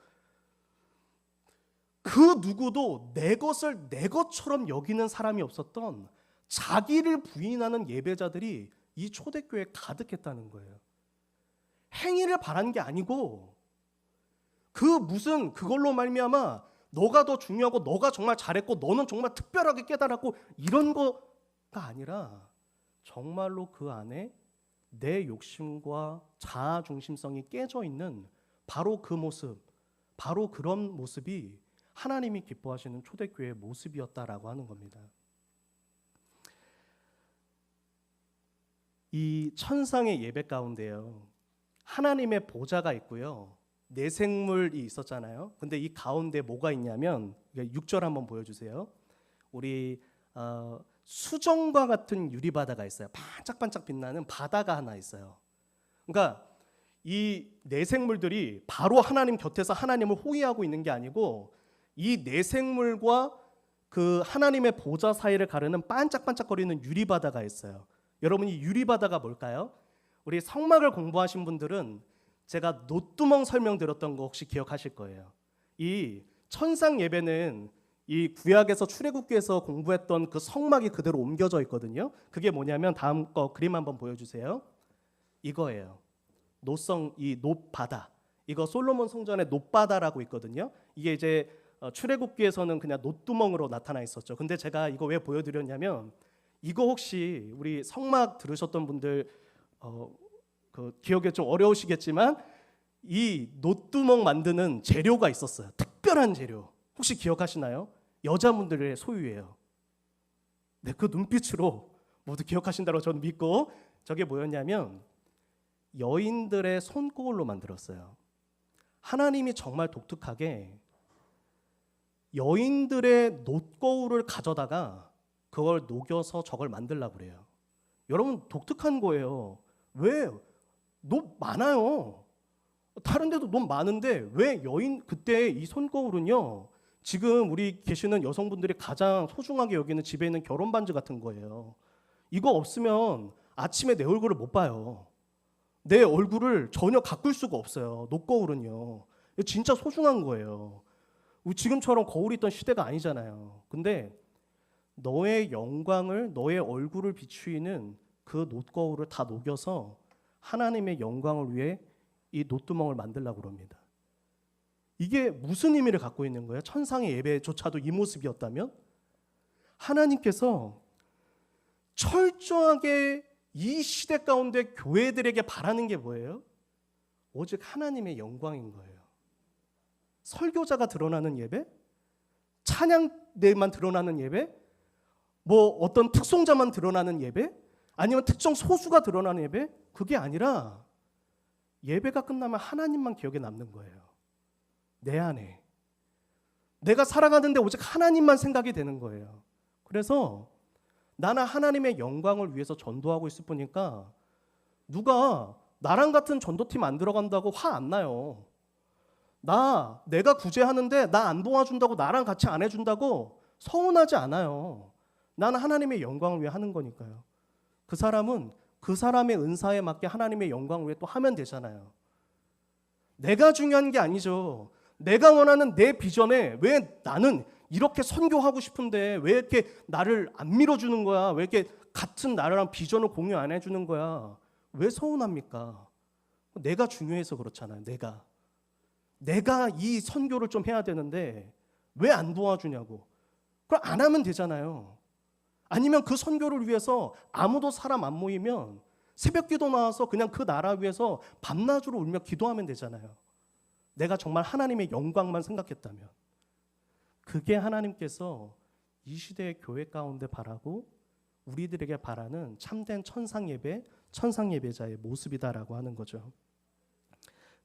그 누구도 내 것을 내 것처럼 여기는 사람이 없었던 자기를 부인하는 예배자들이 이 초대교회에 가득했다는 거예요. 행위를 바란 게 아니고 그걸로 말미암아 너가 더 중요하고 너가 정말 잘했고 너는 정말 특별하게 깨달았고 이런 거가 아니라 정말로 그 안에 내 욕심과 자아 중심성이 깨져 있는 바로 그 모습, 바로 그런 모습이 하나님이 기뻐하시는 초대교회의 모습이었다라고 하는 겁니다. 이 천상의 예배 가운데요, 하나님의 보좌가 있고요, 내생물이 있었잖아요. 근데 이 가운데 뭐가 있냐면 6절 한번 보여주세요. 우리 수정과 같은 유리바다가 있어요. 반짝반짝 빛나는 바다가 하나 있어요. 그러니까 이 내생물들이 바로 하나님 곁에서 하나님을 호위하고 있는 게 아니고 이 내생물과 그 하나님의 보좌 사이를 가르는 반짝반짝거리는 유리바다가 있어요. 여러분 이 유리바다가 뭘까요? 우리 성막을 공부하신 분들은 제가 노뚜멍 설명드렸던 거 혹시 기억하실 거예요. 이 천상 예배는 이 구약에서 출애굽기에서 공부했던 그 성막이 그대로 옮겨져 있거든요. 그게 뭐냐면 다음 거 그림 한번 보여주세요. 이거예요. 이 놋바다. 이거 솔로몬 성전의 놋바다라고 있거든요. 이게 이제 출애굽기에서는 그냥 놋두멍으로 나타나 있었죠. 근데 제가 이거 왜 보여드렸냐면 이거 혹시 우리 성막 들으셨던 분들 그 기억에 좀 어려우시겠지만 이 놋두멍 만드는 재료가 있었어요. 특별한 재료. 혹시 기억하시나요? 여자분들의 소유예요. 네, 그 눈빛으로 모두 기억하신다고 저는 믿고 저게 뭐였냐면 여인들의 손거울로 만들었어요. 하나님이 정말 독특하게 여인들의 놋거울을 가져다가 그걸 녹여서 저걸 만들려고 그래요. 여러분 독특한 거예요. 왜? 놋 많아요. 다른 데도 돈 많은데 왜 그때 이 손거울은요 지금 우리 계시는 여성분들이 가장 소중하게 여기는 집에 있는 결혼 반지 같은 거예요. 이거 없으면 아침에 내 얼굴을 못 봐요. 내 얼굴을 전혀 가꿀 수가 없어요. 놋거울은요. 진짜 소중한 거예요. 지금처럼 거울이 있던 시대가 아니잖아요. 근데 너의 영광을 너의 얼굴을 비추이는 그 놋거울을 다 녹여서 하나님의 영광을 위해 이 놋두멍을 만들려고 그럽니다. 이게 무슨 의미를 갖고 있는 거예요? 천상의 예배조차도 이 모습이었다면 하나님께서 철저하게 이 시대 가운데 교회들에게 바라는 게 뭐예요? 오직 하나님의 영광인 거예요. 설교자가 드러나는 예배? 찬양대만 드러나는 예배? 뭐 어떤 특송자만 드러나는 예배? 아니면 특정 소수가 드러나는 예배? 그게 아니라 예배가 끝나면 하나님만 기억에 남는 거예요. 내 안에. 내가 살아가는데 오직 하나님만 생각이 되는 거예요. 그래서 나는 하나님의 영광을 위해서 전도하고 있을 뿐이니까 누가 나랑 같은 전도팀 안 들어간다고 화 안 나요. 내가 구제하는데 나 안 도와준다고 나랑 같이 안 해준다고 서운하지 않아요. 나는 하나님의 영광을 위해 하는 거니까요. 그 사람은 그 사람의 은사에 맞게 하나님의 영광을 위해 또 하면 되잖아요. 내가 중요한 게 아니죠. 내가 원하는 내 비전에 왜 나는 이렇게 선교하고 싶은데 왜 이렇게 나를 안 밀어주는 거야? 왜 이렇게 같은 나랑 비전을 공유 안 해주는 거야? 왜 서운합니까? 내가 중요해서 그렇잖아요. 내가 이 선교를 좀 해야 되는데 왜 안 도와주냐고. 그럼 안 하면 되잖아요. 아니면 그 선교를 위해서 아무도 사람 안 모이면 새벽 기도 나와서 그냥 그 나라 위해서 밤낮으로 울며 기도하면 되잖아요. 내가 정말 하나님의 영광만 생각했다면. 그게 하나님께서 이 시대의 교회 가운데 바라고 우리들에게 바라는 참된 천상 예배자의 모습이다라고 하는 거죠.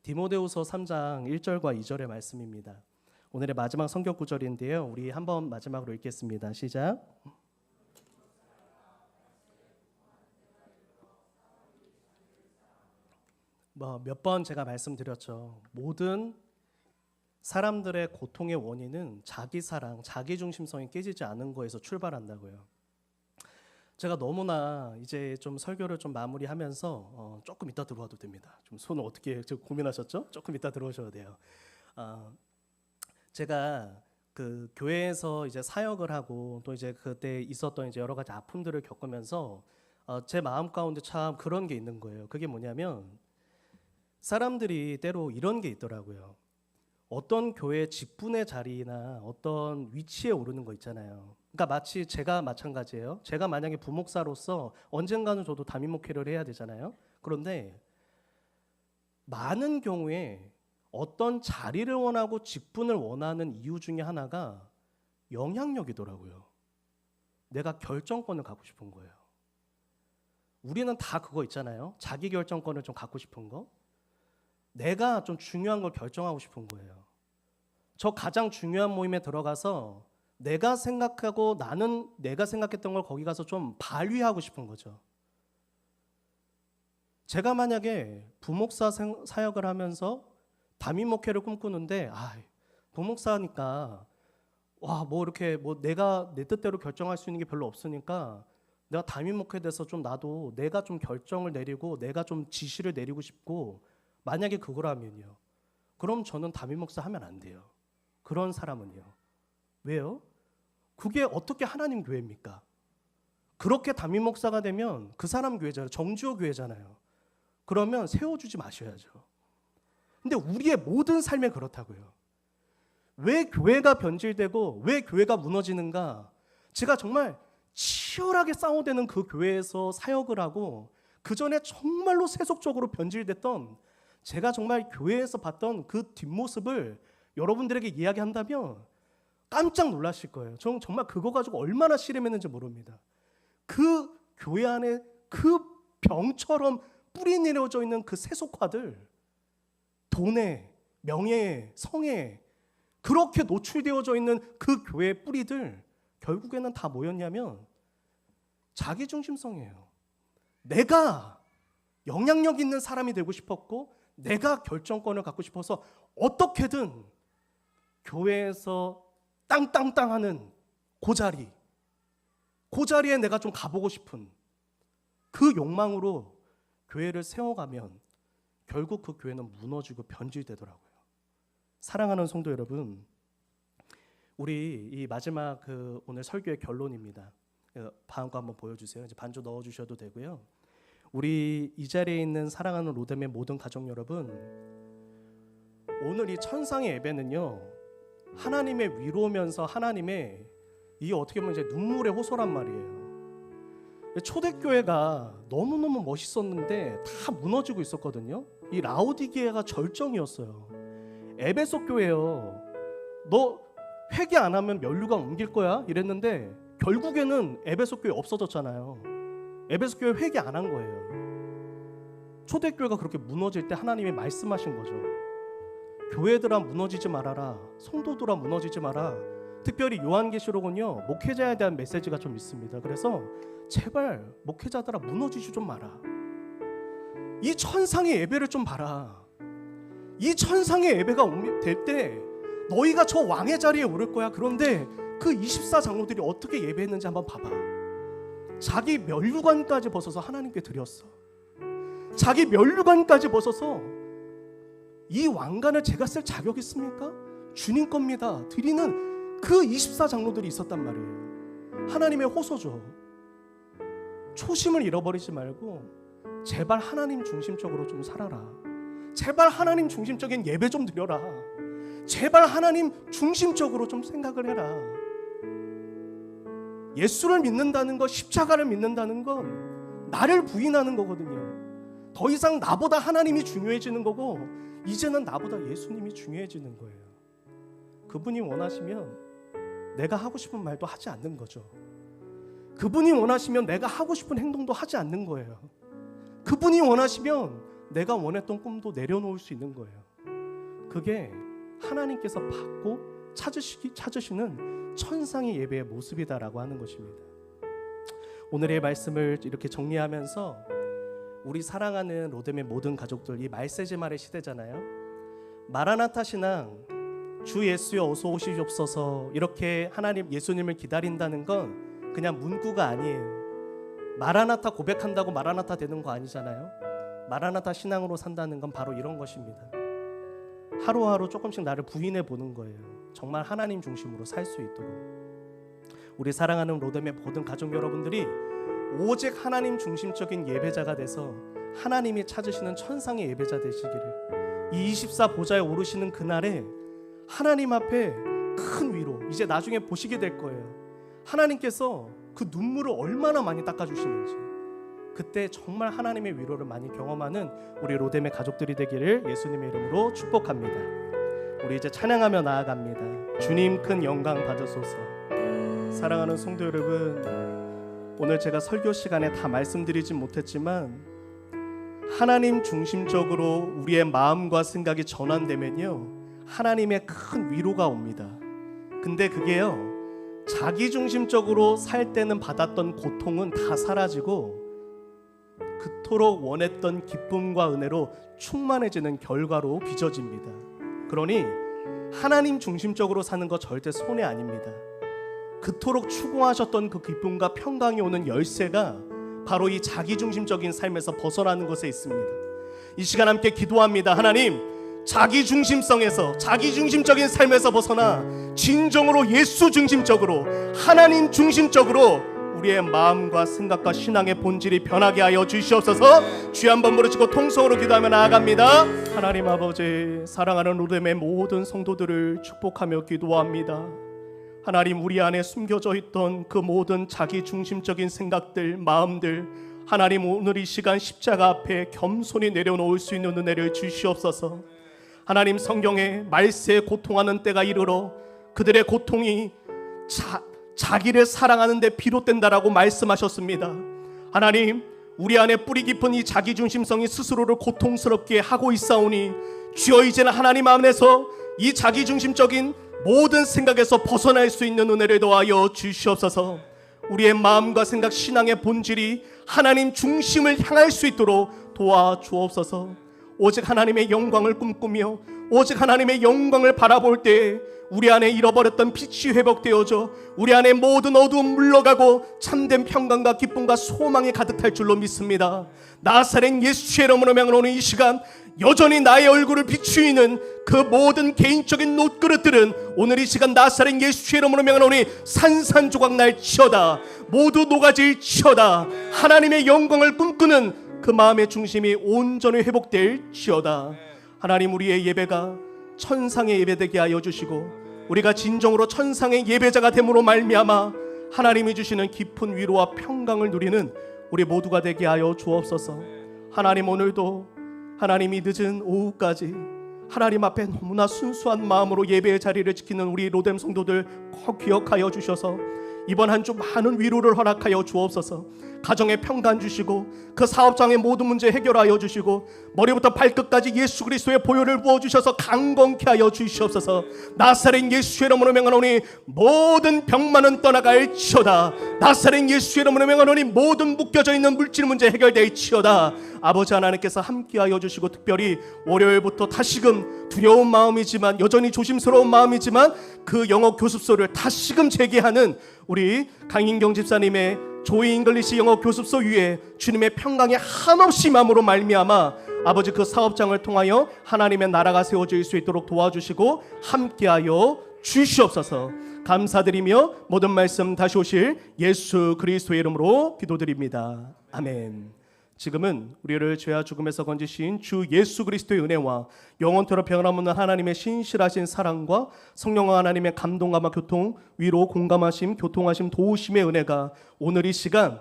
디모데후서 3장 1절과 2절의 말씀입니다. 오늘의 마지막 성경 구절인데요. 우리 한번 마지막으로 읽겠습니다. 시작. 몇 번 제가 말씀드렸죠. 모든 사람들의 고통의 원인은 자기 사랑, 자기 중심성이 깨지지 않은 거에서 출발한다고요. 제가 너무나 이제 좀 설교를 좀 마무리하면서 조금 이따 들어와도 됩니다. 좀 손을 어떻게 고민하셨죠? 조금 이따 들어오셔도 돼요. 제가 그 교회에서 이제 사역을 하고 또 이제 그때 있었던 이제 여러 가지 아픔들을 겪으면서 제 마음 가운데 참 그런 게 있는 거예요. 그게 뭐냐면 사람들이 때로 이런 게 있더라고요. 어떤 교회 직분의 자리나 어떤 위치에 오르는 거 있잖아요. 그러니까 마치 제가 마찬가지예요. 제가 만약에 부목사로서 언젠가는 저도 담임 목회를 해야 되잖아요. 그런데 많은 경우에 어떤 자리를 원하고 직분을 원하는 이유 중에 하나가 영향력이더라고요. 내가 결정권을 갖고 싶은 거예요. 우리는 다 그거 있잖아요. 자기 결정권을 좀 갖고 싶은 거. 내가 좀 중요한 걸 결정하고 싶은 거예요. 저 가장 중요한 모임에 들어가서 내가 생각하고 나는 내가 생각했던 걸 거기 가서 좀 발휘하고 싶은 거죠. 제가 만약에 부목사 사역을 하면서 담임 목회를 꿈꾸는데 부목사니까 와, 뭐 이렇게 뭐 내가 내 뜻대로 결정할 수 있는 게 별로 없으니까 내가 담임 목회에 대해서 좀 나도 내가 좀 결정을 내리고 내가 좀 지시를 내리고 싶고, 만약에 그거라면요, 그럼 저는 담임 목사 하면 안 돼요. 그런 사람은요. 왜요? 그게 어떻게 하나님 교회입니까? 그렇게 담임 목사가 되면 그 사람 교회잖아요. 정주호 교회잖아요. 그러면 세워주지 마셔야죠. 근데 우리의 모든 삶에 그렇다고요. 왜 교회가 변질되고 왜 교회가 무너지는가? 제가 정말 치열하게 싸워대는 그 교회에서 사역을 하고 그 전에 정말로 세속적으로 변질됐던, 제가 정말 교회에서 봤던 그 뒷모습을 여러분들에게 이야기한다면 깜짝 놀라실 거예요. 저는 정말 그거 가지고 얼마나 씨름했는지 모릅니다. 그 교회 안에 그 병처럼 뿌리 내려져 있는 그 세속화들, 돈에, 명예에, 성에 그렇게 노출되어져 있는 그 교회의 뿌리들, 결국에는 다 뭐였냐면 자기중심성이에요. 내가 영향력 있는 사람이 되고 싶었고 내가 결정권을 갖고 싶어서 어떻게든 교회에서 땅땅땅 하는 그 자리에 내가 좀 가보고 싶은 그 욕망으로 교회를 세워가면 결국 그 교회는 무너지고 변질되더라고요. 사랑하는 성도 여러분, 우리 이 마지막 오늘 설교의 결론입니다. 반거 한번 보여주세요. 이제 반주 넣어주셔도 되고요. 우리 이 자리에 있는 사랑하는 로뎀의 모든 가족 여러분, 오늘 이 천상의 예배는요, 하나님의 위로면서 하나님의, 이게 어떻게 보면 이제 눈물의 호소란 말이에요. 초대교회가 너무너무 멋있었는데 다 무너지고 있었거든요. 이 라오디게아가 절정이었어요. 에베소 교회요, 너 회개 안 하면 면류관 옮길 거야 이랬는데 결국에는 에베소 교회 없어졌잖아요. 에베소 교회 회개 안 한 거예요. 초대교회가 그렇게 무너질 때 하나님이 말씀하신 거죠. 교회들아 무너지지 말아라. 성도들아 무너지지 마라. 특별히 요한계시록은요, 목회자에 대한 메시지가 좀 있습니다. 그래서 제발 목회자들아 무너지지 좀 마라. 이 천상의 예배를 좀 봐라. 이 천상의 예배가 될 때 너희가 저 왕의 자리에 오를 거야. 그런데 그 24장로들이 어떻게 예배했는지 한번 봐봐. 자기 면류관까지 벗어서 하나님께 드렸어. 자기 면류관까지 벗어서, 이 왕관을 제가 쓸 자격 있습니까? 주님 겁니다. 드리는 그 24장로들이 있었단 말이에요. 하나님의 호소죠. 초심을 잃어버리지 말고 제발 하나님 중심적으로 좀 살아라. 제발 하나님 중심적인 예배 좀 드려라. 제발 하나님 중심적으로 좀 생각을 해라. 예수를 믿는다는 것, 십자가를 믿는다는 건 나를 부인하는 거거든요. 더 이상 나보다 하나님이 중요해지는 거고 이제는 나보다 예수님이 중요해지는 거예요. 그분이 원하시면 내가 하고 싶은 말도 하지 않는 거죠. 그분이 원하시면 내가 하고 싶은 행동도 하지 않는 거예요. 그분이 원하시면 내가 원했던 꿈도 내려놓을 수 있는 거예요. 그게 하나님께서 받고 찾으시는 천상의 예배의 모습이다라고 하는 것입니다. 오늘의 말씀을 이렇게 정리하면서 우리 사랑하는 로뎀의 모든 가족들, 이 말세지 말의 시대잖아요. 마라나타 신앙, 주 예수여 어서 오시옵소서, 이렇게 하나님 예수님을 기다린다는 건 그냥 문구가 아니에요. 마라나타 고백한다고 마라나타 되는 거 아니잖아요. 마라나타 신앙으로 산다는 건 바로 이런 것입니다. 하루하루 조금씩 나를 부인해 보는 거예요. 정말 하나님 중심으로 살 수 있도록. 우리 사랑하는 로뎀의 모든 가족 여러분들이 오직 하나님 중심적인 예배자가 돼서 하나님이 찾으시는 천상의 예배자 되시기를, 이 24 보좌에 오르시는 그날에 하나님 앞에 큰 위로, 이제 나중에 보시게 될 거예요. 하나님께서 그 눈물을 얼마나 많이 닦아주시는지, 그때 정말 하나님의 위로를 많이 경험하는 우리 로뎀의 가족들이 되기를 예수님의 이름으로 축복합니다. 우리 이제 찬양하며 나아갑니다. 주님 큰 영광 받으소서. 사랑하는 성도 여러분, 오늘 제가 설교 시간에 다 말씀드리진 못했지만 하나님 중심적으로 우리의 마음과 생각이 전환되면요, 하나님의 큰 위로가 옵니다. 근데 그게요, 자기 중심적으로 살 때는 받았던 고통은 다 사라지고 그토록 원했던 기쁨과 은혜로 충만해지는 결과로 빚어집니다. 그러니 하나님 중심적으로 사는 거 절대 손해 아닙니다. 그토록 추구하셨던 그 기쁨과 평강이 오는 열쇠가 바로 이 자기중심적인 삶에서 벗어나는 것에 있습니다. 이 시간 함께 기도합니다. 하나님, 자기중심성에서, 자기중심적인 삶에서 벗어나 진정으로 예수 중심적으로, 하나님 중심적으로 우리의 마음과 생각과 신앙의 본질이 변하게 하여 주시옵소서. 주여 한번 부르시고 통성으로 기도하며 나아갑니다. 하나님 아버지, 사랑하는 로뎀의 모든 성도들을 축복하며 기도합니다. 하나님, 우리 안에 숨겨져 있던 그 모든 자기중심적인 생각들, 마음들, 하나님 오늘 이 시간 십자가 앞에 겸손히 내려놓을 수 있는 은혜를 주시옵소서. 하나님, 성경에 말세에 고통하는 때가 이르러 그들의 고통이 자기를 사랑하는 데 비롯된다라고 말씀하셨습니다. 하나님, 우리 안에 뿌리 깊은 이 자기중심성이 스스로를 고통스럽게 하고 있사오니 주여 이제는 하나님 안에서 이 자기중심적인 모든 생각에서 벗어날 수 있는 은혜를 더하여 주시옵소서. 우리의 마음과 생각, 신앙의 본질이 하나님 중심을 향할 수 있도록 도와주옵소서. 오직 하나님의 영광을 꿈꾸며 오직 하나님의 영광을 바라볼 때 우리 안에 잃어버렸던 빛이 회복되어져 우리 안에 모든 어두움 물러가고 참된 평강과 기쁨과 소망이 가득할 줄로 믿습니다. 나사렛 예수의 이름으로 명하노니 이 시간 여전히 나의 얼굴을 비추이는 그 모든 개인적인 놋그릇들은 오늘 이 시간 나사렛 예수의 이름으로 명하노니 산산조각 날지어다. 모두 녹아질지어다. 하나님의 영광을 꿈꾸는 그 마음의 중심이 온전히 회복될지어다. 하나님, 우리의 예배가 천상의 예배되게 하여 주시고 우리가 진정으로 천상의 예배자가 됨으로 말미암아 하나님이 주시는 깊은 위로와 평강을 누리는 우리 모두가 되게 하여 주옵소서. 하나님, 오늘도 하나님이 늦은 오후까지 하나님 앞에 너무나 순수한 마음으로 예배의 자리를 지키는 우리 로뎀 성도들 꼭 기억하여 주셔서 이번 한 주 많은 위로를 허락하여 주옵소서. 가정에 평강 주시고 그 사업장의 모든 문제 해결하여 주시고 머리부터 발끝까지 예수 그리스도의 보혈을 부어주셔서 강건케 하여 주시옵소서. 나사렛 예수의 이름으로 명하노니 모든 병만은 떠나갈지어다. 나사렛 예수의 이름으로 명하노니 모든 묶여져 있는 물질 문제 해결될지어다. 아버지 하나님께서 함께하여 주시고 특별히 월요일부터 다시금 두려운 마음이지만 여전히 조심스러운 마음이지만 그 영어 교습소를 다시금 재개하는 우리 강인경 집사님의 조이 잉글리시 영어 교습소 위에 주님의 평강이 한없이 임함으로 말미암아 아버지 그 사업장을 통하여 하나님의 나라가 세워질 수 있도록 도와주시고 함께하여 주시옵소서. 감사드리며 모든 말씀 다시 오실 예수 그리스도의 이름으로 기도드립니다. 아멘. 지금은 우리를 죄와 죽음에서 건지신 주 예수 그리스도의 은혜와 영원토록 변함없는 하나님의 신실하신 사랑과 성령과 하나님의 감동감과 교통, 위로, 공감하심, 교통하심, 도우심의 은혜가 오늘 이 시간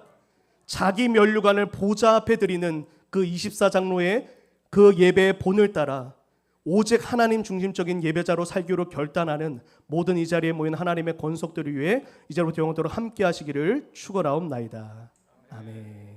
자기 면류관을 보좌 앞에 드리는 그 24장로의 그 예배의 본을 따라 오직 하나님 중심적인 예배자로 살기로 결단하는 모든 이 자리에 모인 하나님의 권속들을 위해 이제부터 영원토록 함께 하시기를 축원하옵나이다. 아멘.